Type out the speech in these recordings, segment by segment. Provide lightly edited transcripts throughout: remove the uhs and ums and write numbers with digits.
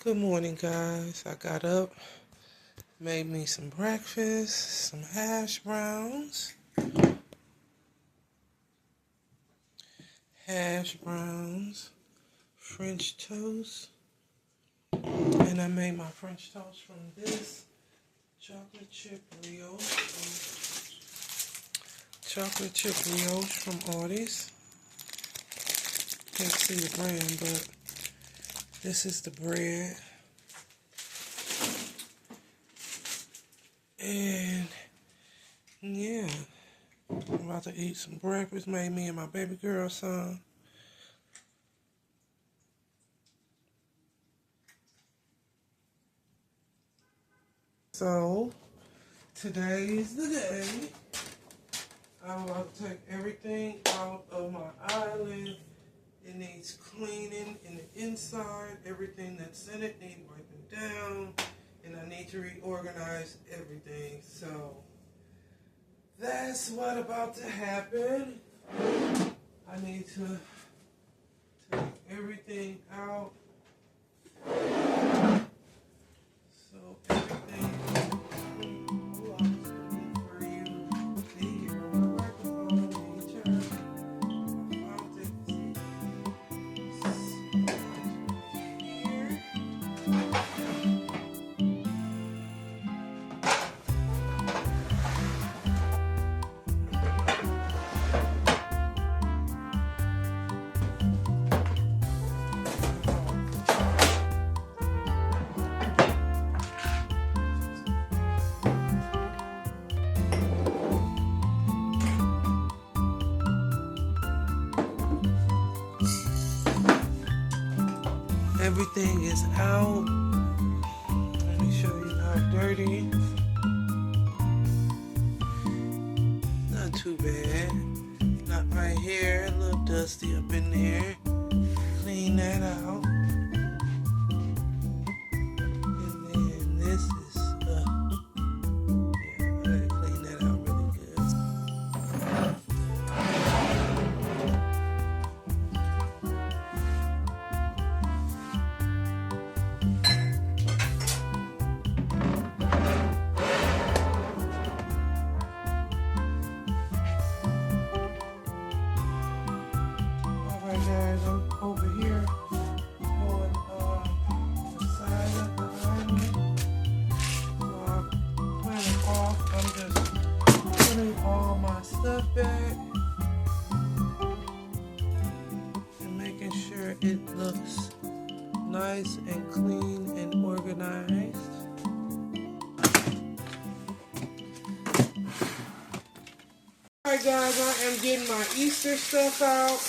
Good morning, guys. I got up, made me some breakfast, some hash browns, French toast, and I made my French toast from this chocolate chip brioche from Artie's. Can't see the brand, but this is the bread. And yeah, I'm about to eat some breakfast. Made me and my baby girl some. So today is the day. I'm about to take everything out of my island. It needs cleaning in the inside. Everything that's in it needs wiping down. And I need to reorganize everything. So that's what about to happen. I need to take everything out. So everything. Oh, I was looking for you. See, you're on the microphone. And you turn. Everything is out. Let me show you how dirty. Not too bad. Not right here. A little dusty up in there. Clean that out. And then this is, yeah, I gotta clean that out really good. Guys, I'm over here on the side of the island. So I'm cleaning off. I'm just putting all my stuff back and making sure it looks nice and clean and organized. Alright guys, I am getting my Easter stuff out.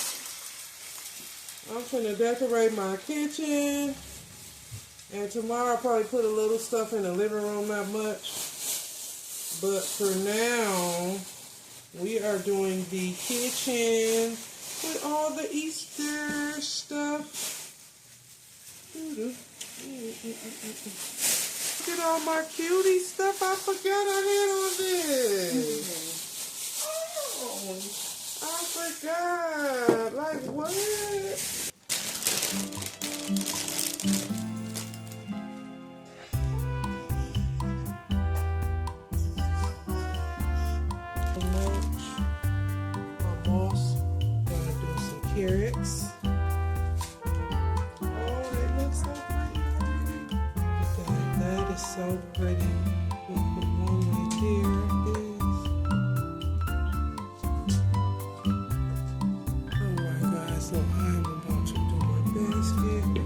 I'm gonna decorate my kitchen, and tomorrow I'll probably put a little stuff in the living room, not much. But for now, we are doing the kitchen with all the Easter stuff. Look at all my cutie stuff. I forgot I had on this. Oh, I forgot. Like what? Carrots. Oh, they look so pretty already. Look at that. That is so pretty. We'll put one right there. Alright guys, so I'm about to do my basket. And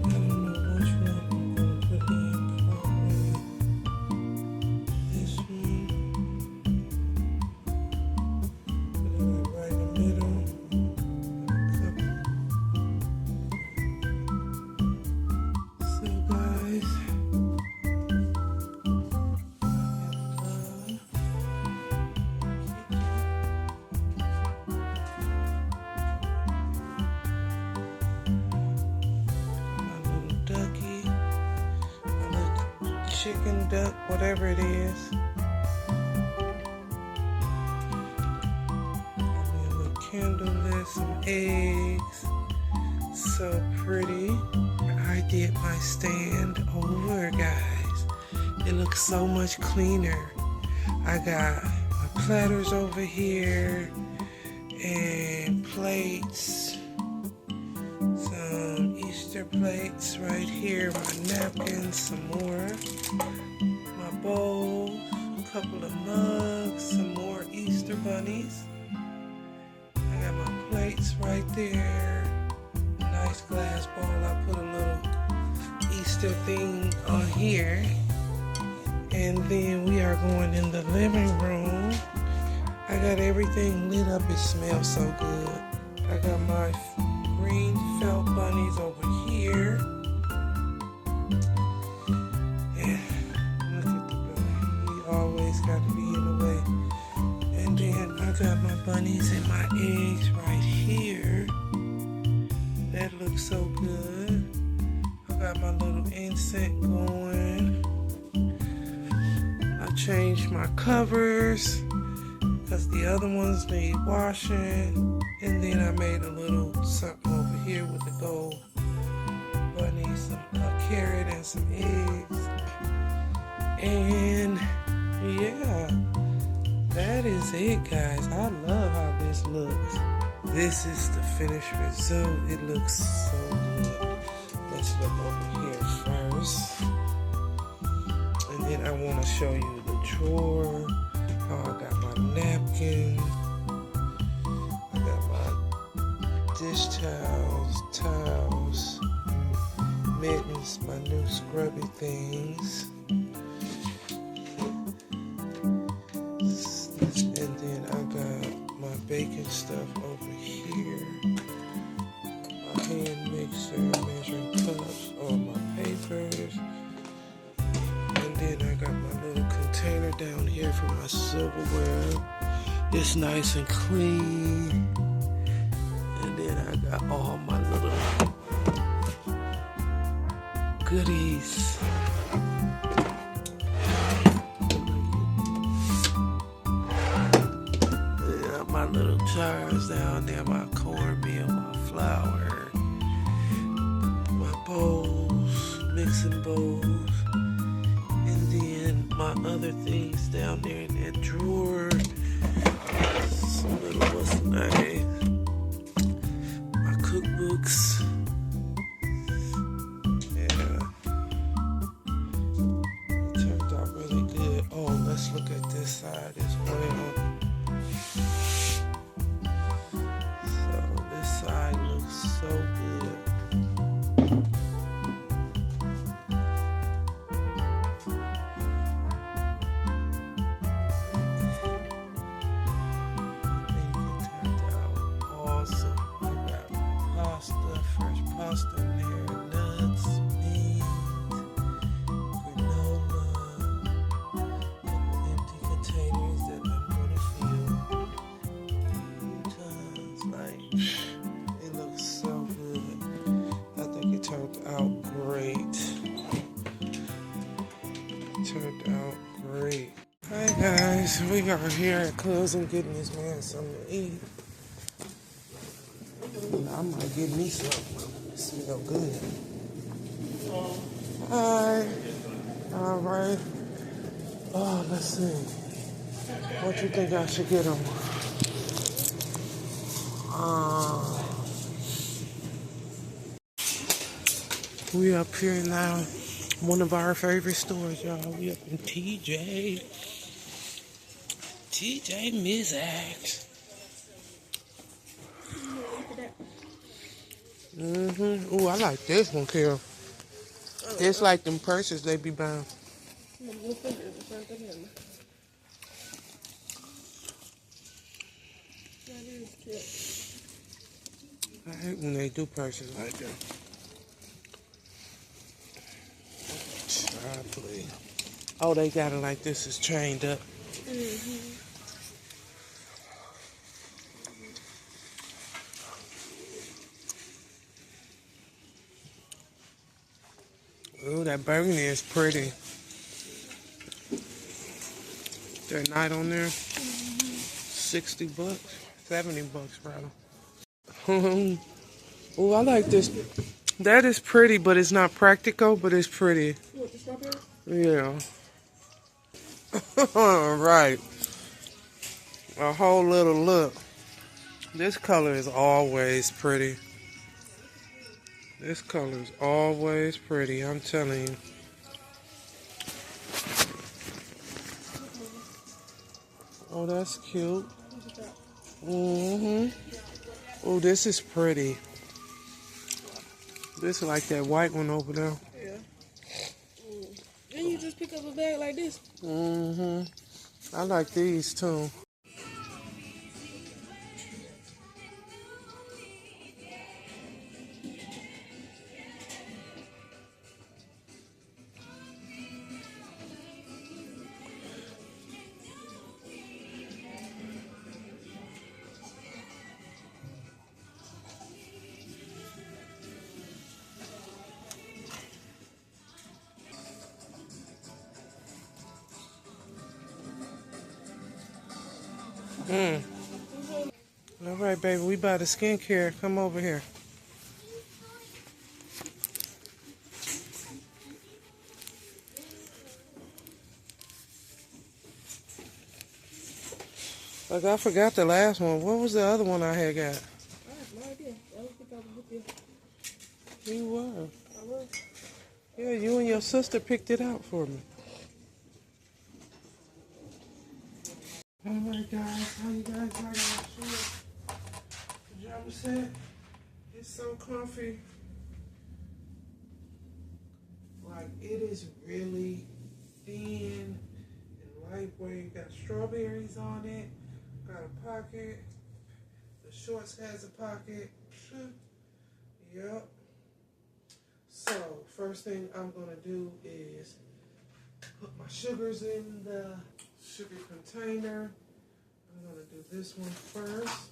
I don't know which one I'm going to put in. Probably this one. Put it right in the middle. Chicken, duck, whatever it is. And a little candle lit, some eggs. So pretty. I did my stand over, guys. It looks so much cleaner. I got my platters over here and plates, some Easter plates right here, my napkins, some more, my bowls, a couple of mugs, some more Easter bunnies. I got my plates right there, a nice glass bowl. I put a little Easter thing on here. And then we are going in the living room. I got everything lit up. It smells so good. I got my green felt bunnies over here. Yeah, look at the bunny. We always got to be in the way. And then I got my bunnies and my eggs right here. That looks so good. I got my little incense going. I changed my covers because the other ones need washing. And then I made a little something over here with the gold bunny, a carrot and some eggs. And yeah, that is it, guys. I love how this looks. This is the finished result. It looks so good. Let's look over here first. And then I want to show you the drawer. Oh, I got my napkin. I got my dish towels, mittens, my new scrubby things. And then I got my baking stuff over here. My hand mixer, measuring cups, all my papers. And then I got my little container down here for my silverware. It's nice and clean. And then I got all my little goodies. Yeah, my little jars down there, my cornmeal, my flour, my bowls, mixing bowls. My other things down there in that drawer. Some little, what's the name? My cookbooks. Yeah. It turned out really good. Oh, let's look at this side as well. So this side looks so good. Pasta in there, nuts, beans, granola, empty containers that I'm gonna fill. Tons, like, it looks so good. I think it turned out great. Turned out great. Hi guys, we are here at Cubs and getting this man something to eat. I might get me something. It smells good. Hi. All right. Oh, let's see. What you think I should get him? We up here now. One of our favorite stores, y'all. We up in TJ Maxx. Ooh, I like this one, Carol. It's like them purses they be buying. I hate when they do purses like that. Please. Oh, they got it like this is chained up. Ooh, that burgundy is pretty. That night on there, $60, $70 rather. Ooh, I like this That is pretty, but it's not practical, but it's pretty. What, the strawberry? Yeah. Right. A whole little look. This color is always pretty. This color is always pretty, I'm telling you. Oh, that's cute. Oh, this is pretty. This is like that white one over there. Yeah. Didn't you just pick up a bag like this? I like these too. All right, baby, we buy the skincare. Come over here. Like, I forgot the last one. What was the other one I had got? I have no idea. I don't think I was with you. You were. I was. Yeah, you and your sister picked it out for me. All right, guys. How you guys like my shirt? Pajama set? It's so comfy. Like, it is really thin and lightweight. Got strawberries on it. Got a pocket. The shorts has a pocket. Yep. So, first thing I'm going to do is put my sugars in the sugar container. I'm going to do this one first.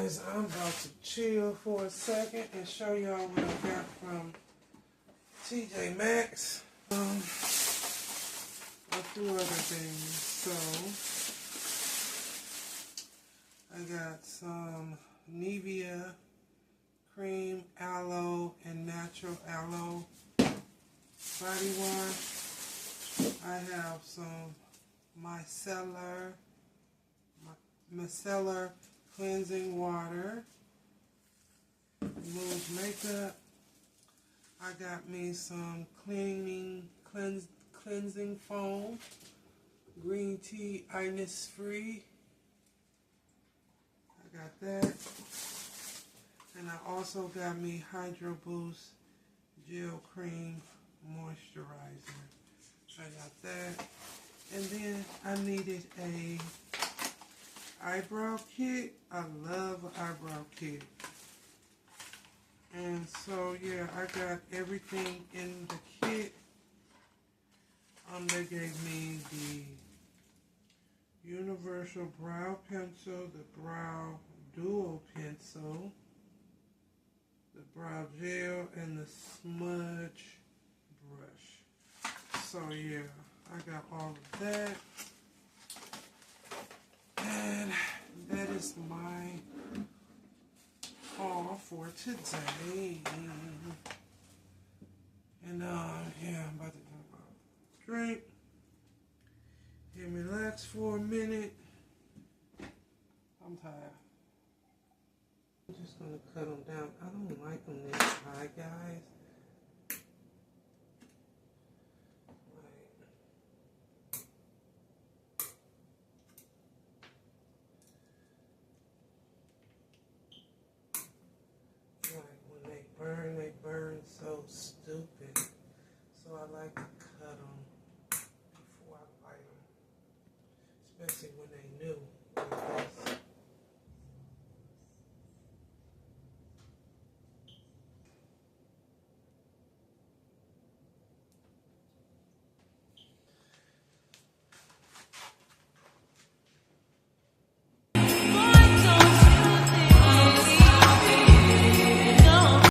guys, I'm about to chill for a second and show y'all what I got from TJ Maxx. A few other things. So I got some Nivea cream, aloe, and natural aloe body wash. I have some micellar cleansing water. Remove makeup. I got me some cleansing foam. Green tea, itis free. I got that. And I also got me Hydro Boost Gel Cream Moisturizer. I got that. And then I needed a eyebrow kit. I love an eyebrow kit. And so, yeah, I got everything in the kit. They gave me the Universal Brow Pencil, the Brow Duo Pencil, the Brow Gel, and the Smudge Brush. So, yeah, I got all of that. And that is my haul for today. And yeah, I'm about to have a drink and relax for a minute. I'm tired. I'm just gonna cut them down. I don't like them this high, guys. They burn so stupid. So I like to cut them before I light them, especially when they new like this.